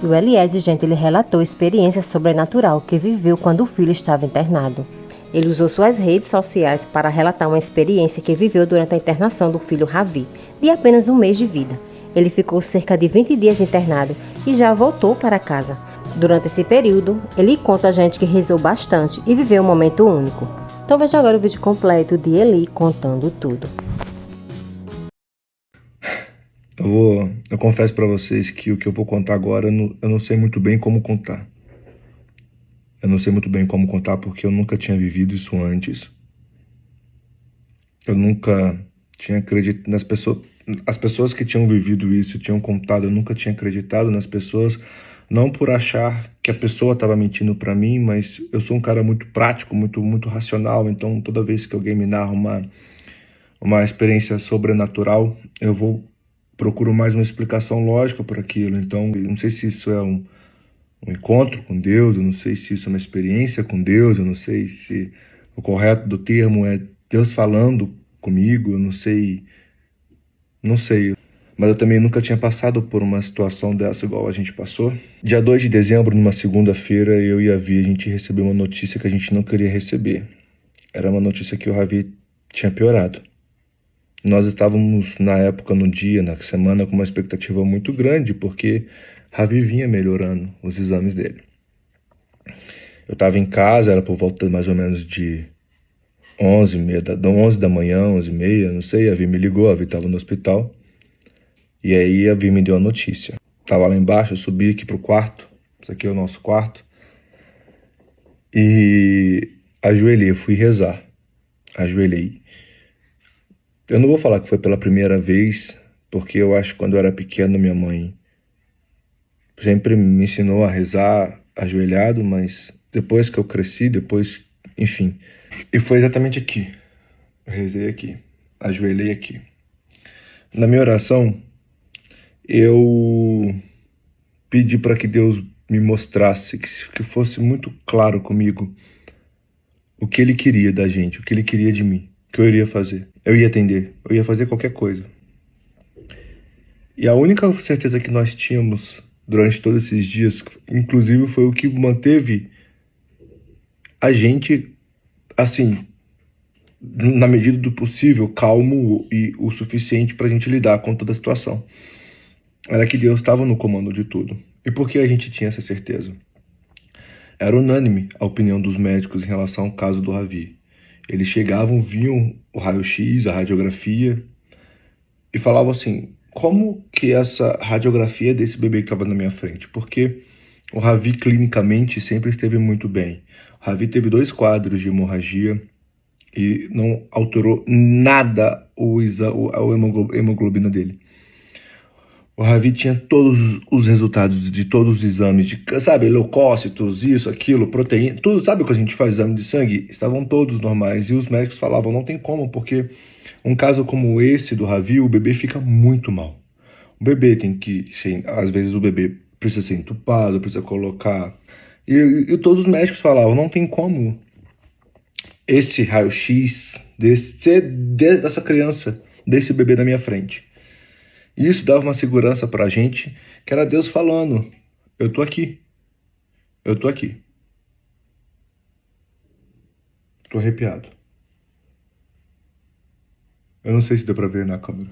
o Eliezer Gentili relatou a experiência sobrenatural que viveu quando o filho estava internado. Ele usou suas redes sociais para relatar uma experiência que viveu durante a internação do filho Ravi, de apenas um mês de vida. Ele ficou cerca de 20 dias internado e já voltou para casa. Durante esse período, ele conta a gente que rezou bastante e viveu um momento único. Então veja agora o vídeo completo de Eli contando tudo. Eu confesso para vocês que o que eu vou contar agora, eu não sei muito bem como contar. Eu não sei muito bem como contar porque eu nunca tinha vivido isso antes. Eu nunca tinha acreditado nas pessoas. As pessoas que tinham vivido isso, tinham contado, eu nunca tinha acreditado nas pessoas, não por achar que a pessoa estava mentindo para mim, mas eu sou um cara muito prático, muito racional, então toda vez que alguém me narra uma experiência sobrenatural, eu procuro mais uma explicação lógica para aquilo. Então, eu não sei se isso é um encontro com Deus, eu não sei se isso é uma experiência com Deus, eu não sei se o correto do termo é Deus falando comigo, eu não sei, mas eu também nunca tinha passado por uma situação dessa igual a gente passou. Dia 2 de dezembro, numa segunda-feira, eu e a Vi, a gente recebeu uma notícia que a gente não queria receber. Era uma notícia que o Ravi tinha piorado. Nós estávamos, na época, no dia, na semana, com uma expectativa muito grande, porque Ravi vinha melhorando os exames dele. Eu estava em casa, era por volta mais ou menos de 11 da manhã, 11h30, não sei, a Vi me ligou, a Vi estava no hospital, e aí a Vi me deu a notícia. Estava lá embaixo, eu subi aqui pro quarto, esse aqui é o nosso quarto, e ajoelhei, fui rezar, ajoelhei. Eu não vou falar que foi pela primeira vez, porque eu acho que quando eu era pequeno, minha mãe sempre me ensinou a rezar ajoelhado, mas depois que eu cresci, enfim. E foi exatamente aqui. Eu rezei aqui, ajoelhei aqui. Na minha oração, eu pedi para que Deus me mostrasse, que fosse muito claro comigo o que Ele queria da gente, o que Ele queria de mim, o que eu iria fazer. Eu ia atender, eu ia fazer qualquer coisa. E a única certeza que nós tínhamos durante todos esses dias, inclusive foi o que manteve a gente, assim, na medida do possível, calmo e o suficiente para a gente lidar com toda a situação. Era que Deus estava no comando de tudo. E por que a gente tinha essa certeza? Era unânime a opinião dos médicos em relação ao caso do Ravi. Eles chegavam, viam o raio-x, a radiografia, e falavam assim, como que essa radiografia desse bebê que estava na minha frente? Porque o Ravi clinicamente sempre esteve muito bem. O Ravi teve 2 quadros de hemorragia e não alterou nada a hemoglobina dele. O Ravi tinha todos os resultados de todos os exames, sabe, leucócitos, isso, aquilo, proteína, tudo, sabe quando a gente faz exame de sangue? Estavam todos normais e os médicos falavam, não tem como, porque um caso como esse do Ravi, o bebê fica muito mal. O bebê tem que, às vezes o bebê precisa ser entubado, precisa colocar... E todos os médicos falavam, não tem como esse raio-x dessa criança, desse bebê na minha frente. E isso dava uma segurança pra gente, que era Deus falando, eu tô aqui, eu tô aqui. Tô arrepiado. Eu não sei se deu pra ver na câmera.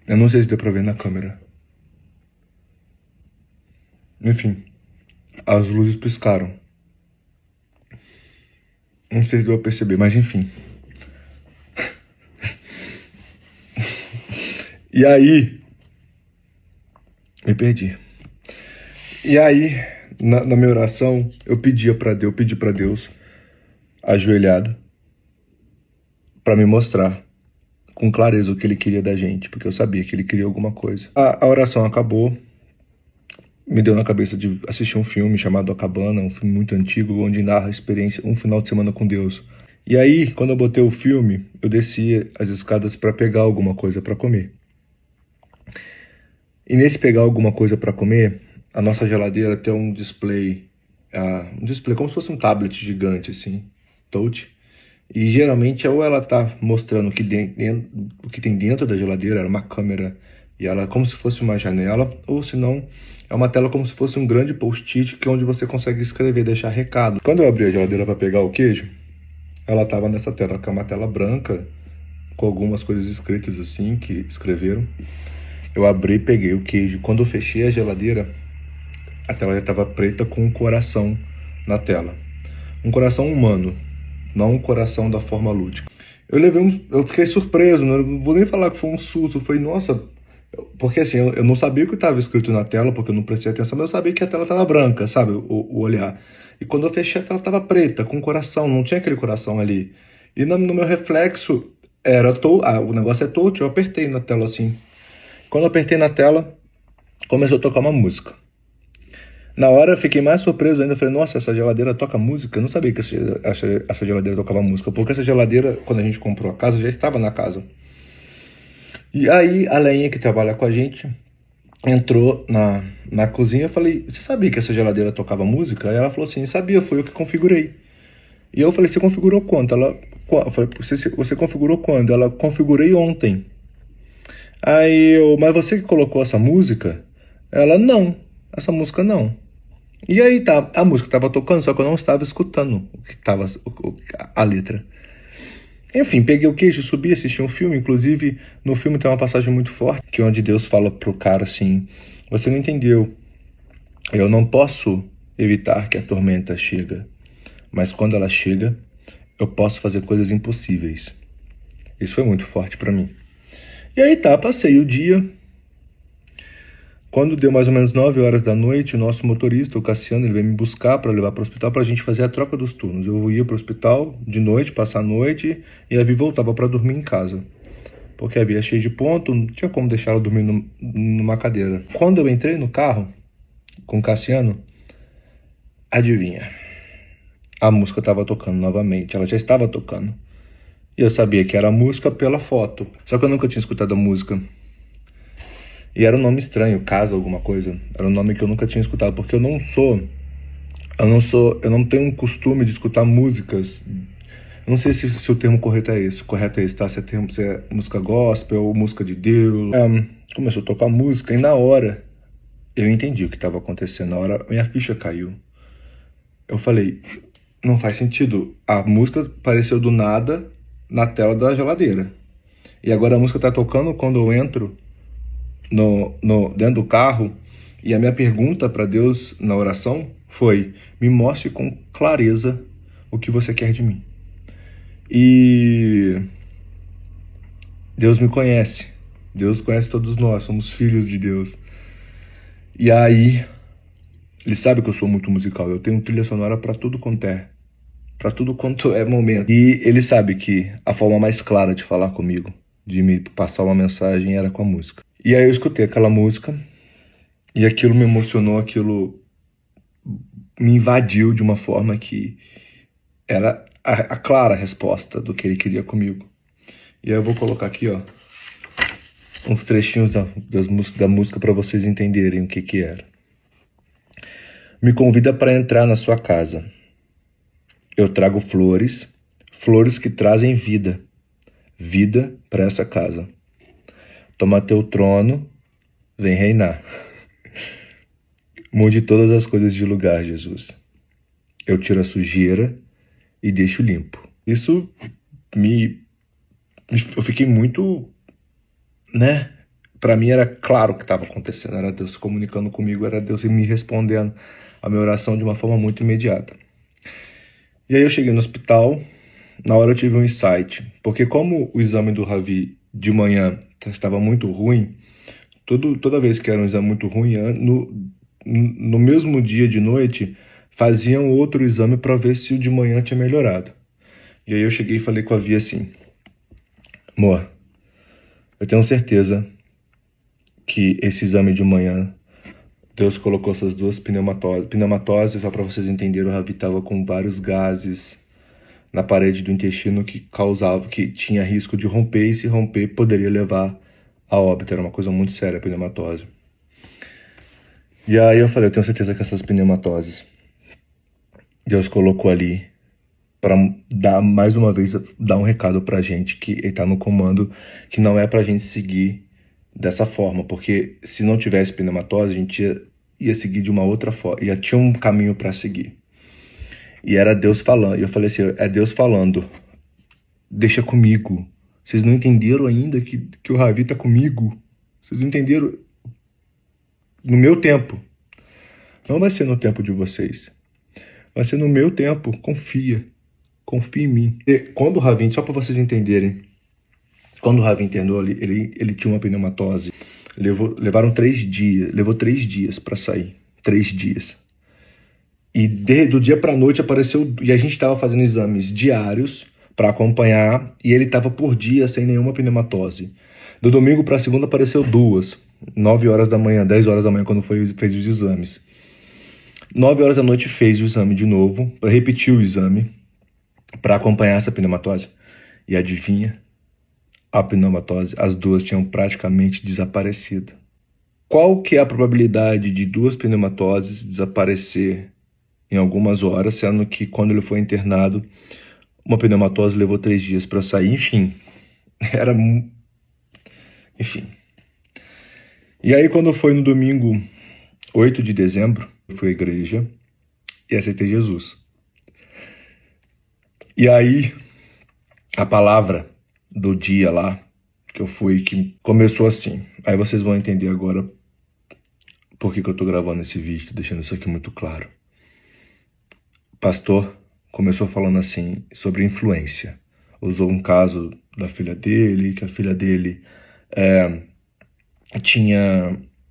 Eu não sei se deu pra ver na câmera. Enfim, as luzes piscaram. Não sei se deu pra perceber, mas enfim. E aí, me perdi. E aí, na minha oração, eu pedi pra Deus, ajoelhado, pra me mostrar com clareza o que Ele queria da gente, porque eu sabia que Ele queria alguma coisa. A oração acabou, me deu na cabeça de assistir um filme chamado A Cabana, um filme muito antigo, onde narra a experiência, um final de semana com Deus. E aí, quando eu botei o filme, eu desci as escadas para pegar alguma coisa para comer. E nesse pegar alguma coisa para comer, a nossa geladeira tem um display como se fosse um tablet gigante, assim, touch. E geralmente ou ela tá mostrando o que tem dentro da geladeira, era uma câmera, e ela é como se fosse uma janela, ou se não, é uma tela como se fosse um grande post-it, que é onde você consegue escrever, deixar recado. Quando eu abri a geladeira para pegar o queijo, ela tava nessa tela, que é uma tela branca, com algumas coisas escritas assim, que escreveram. Eu abri e peguei o queijo. Quando eu fechei a geladeira, a tela já estava preta com um coração na tela. Um coração humano, não um coração da forma lúdica. Eu fiquei surpreso, não vou nem falar que foi um susto, foi, nossa, porque assim, eu não sabia o que estava escrito na tela, porque eu não prestei atenção, mas eu sabia que a tela estava branca, sabe, o olhar. E quando eu fechei, a tela estava preta, com um coração, não tinha aquele coração ali. E no meu reflexo, o negócio é touch, eu apertei na tela assim. Quando eu apertei na tela, começou a tocar uma música. Na hora eu fiquei mais surpreso ainda, falei, nossa, essa geladeira toca música? Eu não sabia que essa geladeira tocava música, porque essa geladeira, quando a gente comprou a casa, já estava na casa. E aí a Leinha, que trabalha com a gente, entrou na cozinha. Eu falei, você sabia que essa geladeira tocava música? Aí ela falou assim, sabia, foi eu que configurei. E eu falei, você configurou quando? Eu falei, você configurou quando? Ela, configurei ontem. Aí eu, mas você que colocou essa música? Ela, não, essa música não. E aí tá, a música estava tocando, só que eu não estava escutando o que estava a letra. Enfim, peguei o queijo, subi, assisti um filme. Inclusive, no filme tem uma passagem muito forte, que é onde Deus fala pro cara assim, você não entendeu, eu não posso evitar que a tormenta chega, mas quando ela chega, eu posso fazer coisas impossíveis. Isso foi muito forte pra mim. E aí tá, passei o dia. Quando deu mais ou menos 9 horas da noite, o nosso motorista, o Cassiano, ele veio me buscar para levar para o hospital para a gente fazer a troca dos turnos. Eu ia para o hospital de noite, passar a noite, e a Vi voltava para dormir em casa. Porque a Vi é cheia de ponto, não tinha como deixar ela dormir numa cadeira. Quando eu entrei no carro com o Cassiano, adivinha? A música estava tocando novamente, ela já estava tocando. E eu sabia que era a música pela foto, só que eu nunca tinha escutado a música. E era um nome estranho, Casa alguma coisa. Era um nome que eu nunca tinha escutado, porque eu não tenho um costume de escutar músicas. Eu não sei se o termo correto é esse, tá? Se é música gospel ou música de Deus. Começou a tocar música e na hora eu entendi o que estava acontecendo. Na hora minha ficha caiu. Eu falei, não faz sentido. A música apareceu do nada na tela da geladeira. E agora a música tá tocando quando eu entro dentro do carro, e a minha pergunta para Deus na oração foi, me mostre com clareza o que você quer de mim. E Deus me conhece, Deus conhece todos nós, somos filhos de Deus. E aí, ele sabe que eu sou muito musical, eu tenho trilha sonora para tudo quanto é momento. E ele sabe que a forma mais clara de falar comigo, de me passar uma mensagem, era com a música. E aí eu escutei aquela música e aquilo me emocionou, aquilo me invadiu de uma forma que era a clara resposta do que ele queria comigo. E aí eu vou colocar aqui, ó, uns trechinhos da música para vocês entenderem o que era. Me convida para entrar na sua casa. Eu trago flores, flores que trazem vida, vida para essa casa. Toma teu trono, vem reinar. Mude todas as coisas de lugar, Jesus. Eu tiro a sujeira e deixo limpo. Isso eu fiquei muito, né? Para mim era claro o que estava acontecendo. Era Deus se comunicando comigo, era Deus me respondendo a minha oração de uma forma muito imediata. E aí eu cheguei no hospital. Na hora eu tive um insight, porque como o exame do Ravi de manhã estava muito ruim, toda vez que era um exame muito ruim, no mesmo dia de noite, faziam outro exame para ver se o de manhã tinha melhorado. E aí eu cheguei e falei com a Vi assim, amor, eu tenho certeza que esse exame de manhã, Deus colocou essas duas pneumatoses, só para vocês entenderem, o Ravi estava com vários gases na parede do intestino que tinha risco de romper, e se romper poderia levar a óbito. Era uma coisa muito séria a pneumatose. E aí eu falei, eu tenho certeza que essas pneumatoses Deus colocou ali para dar mais uma vez dar um recado pra gente que ele tá no comando, que não é pra gente seguir dessa forma, porque se não tivesse pneumatose, a gente ia seguir de uma outra forma, ia tinha um caminho para seguir. E era Deus falando. E eu falei assim, é Deus falando, deixa comigo. Vocês não entenderam ainda que o Ravi tá comigo? Vocês não entenderam? No meu tempo. Não vai ser no tempo de vocês. Vai ser no meu tempo. Confia. Confia em mim. E quando o Ravi, só para vocês entenderem, quando o Ravi internou, ele tinha uma pneumatose. Levou 3 dias para sair. 3 dias. E do dia para noite apareceu, e a gente estava fazendo exames diários para acompanhar, e ele estava por dia sem nenhuma pneumatose. Do domingo para segunda apareceu 2, 9 horas da manhã, 10 horas da manhã, quando fez os exames. 9 horas da noite fez o exame de novo, repetiu o exame para acompanhar essa pneumatose. E adivinha? A pneumatose, as 2 tinham praticamente desaparecido. Qual que é a probabilidade de 2 pneumatoses desaparecer em algumas horas, sendo que quando ele foi internado, uma pneumatose levou 3 dias para sair? Enfim, enfim. E aí quando foi no domingo 8 de dezembro, eu fui à igreja e aceitei Jesus. E aí, a palavra do dia lá, que eu fui, que começou assim. Aí vocês vão entender agora por que eu tô gravando esse vídeo, deixando isso aqui muito claro. O pastor começou falando assim, sobre influência. Usou um caso da filha dele, que a filha dele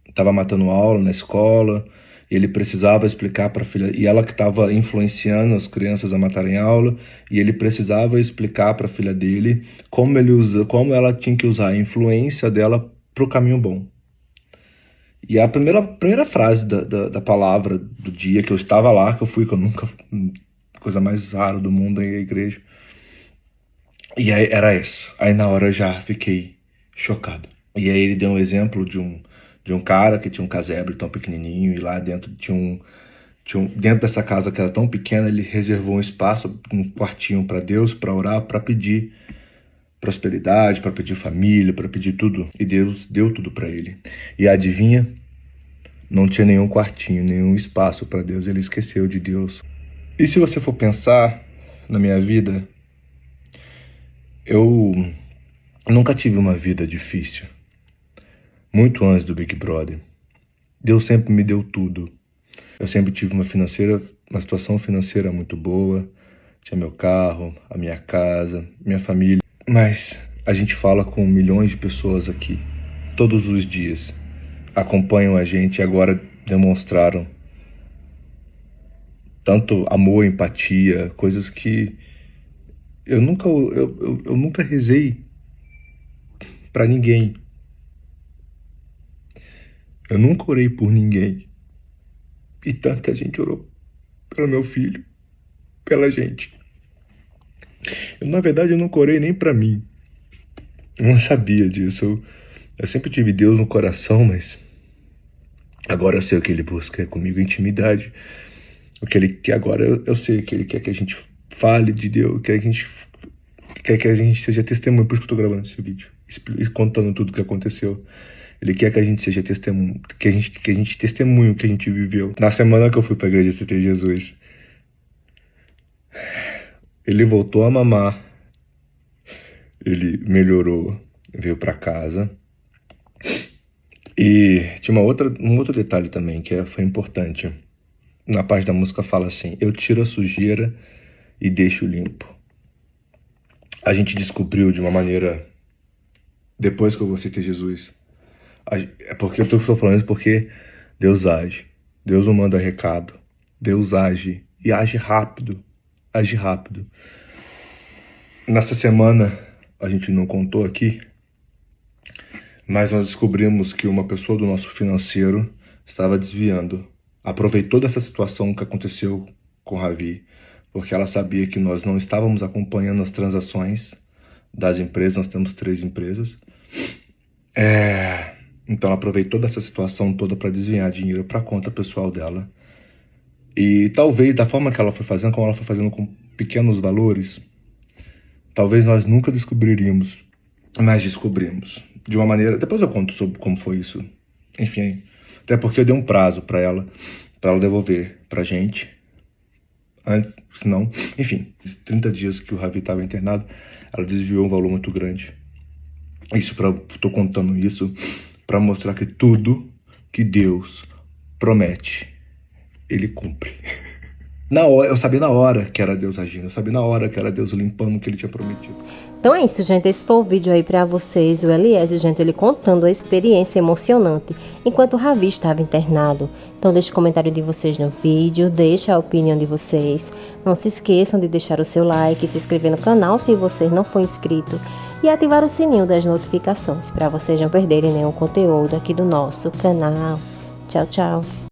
estava matando aula na escola, e ele precisava explicar para a filha, e ela que estava influenciando as crianças a matarem aula, e ele precisava explicar para a filha dele como ela tinha que usar a influência dela para o caminho bom. E a primeira frase da palavra do dia, que eu estava lá, que eu nunca, coisa mais rara do mundo, aí a igreja, e aí era isso. Aí na hora eu já fiquei chocado. E aí ele deu um exemplo de um cara que tinha um casebre tão pequenininho, e lá dentro dentro dessa casa que era tão pequena, ele reservou um espaço, um quartinho para Deus, para orar, para pedir prosperidade, para pedir família, para pedir tudo. E Deus deu tudo para ele. E adivinha? Não tinha nenhum quartinho, nenhum espaço para Deus. Ele esqueceu de Deus. E se você for pensar na minha vida, eu nunca tive uma vida difícil. Muito antes do Big Brother. Deus sempre me deu tudo. Eu sempre tive uma situação financeira muito boa. Tinha meu carro, a minha casa, minha família. Mas a gente fala com milhões de pessoas aqui, todos os dias. Acompanham a gente e agora demonstraram tanto amor, empatia, coisas que eu nunca rezei para ninguém. Eu nunca orei por ninguém. E tanta gente orou pelo meu filho, pela gente. Na verdade, eu nunca orei nem para mim. Eu não sabia disso. Eu sempre tive Deus no coração, mas agora eu sei o que ele busca comigo, intimidade. O que ele quer agora, eu sei que ele quer que a gente fale de Deus, quer que a gente seja testemunho. Por isso que eu tô gravando esse vídeo, contando tudo o que aconteceu. Ele quer que a gente seja testemunho, que a gente testemunhe o que a gente viveu. Na semana que eu fui pra igreja aceitei Jesus, ele voltou a mamar, ele melhorou, veio pra casa. E tinha um outro detalhe também que foi importante. Na parte da música fala assim: eu tiro a sujeira e deixo limpo. A gente descobriu de uma maneira, depois que eu aceitei Jesus, é porque eu estou falando isso porque Deus age. Deus não manda recado. Deus age. E age rápido. Age rápido. Nessa semana, a gente não contou aqui, mas nós descobrimos que uma pessoa do nosso financeiro estava desviando. Aproveitou dessa situação que aconteceu com o Ravi, porque ela sabia que nós não estávamos acompanhando as transações das empresas. Nós temos 3 empresas. Então ela aproveitou dessa situação toda para desviar dinheiro para a conta pessoal dela. E talvez da forma que ela foi fazendo, como ela foi fazendo pequenos valores, talvez nós nunca descobriríamos, mas descobrimos. De uma maneira... Depois eu conto sobre como foi isso. Enfim, até porque eu dei um prazo para ela devolver pra gente. Antes, senão... Enfim, esses 30 dias que o Ravi estava internado, ela desviou um valor muito grande. Tô contando isso para mostrar que tudo que Deus promete, Ele cumpre. Eu sabia na hora que era Deus agindo, eu sabia na hora que era Deus limpando o que Ele tinha prometido. Então é isso, gente. Esse foi o vídeo aí pra vocês. O Eliezer, gente, ele contando a experiência emocionante enquanto o Ravi estava internado. Então deixe o comentário de vocês no vídeo, deixa a opinião de vocês. Não se esqueçam de deixar o seu like, se inscrever no canal se você não for inscrito e ativar o sininho das notificações para vocês não perderem nenhum conteúdo aqui do nosso canal. Tchau, tchau.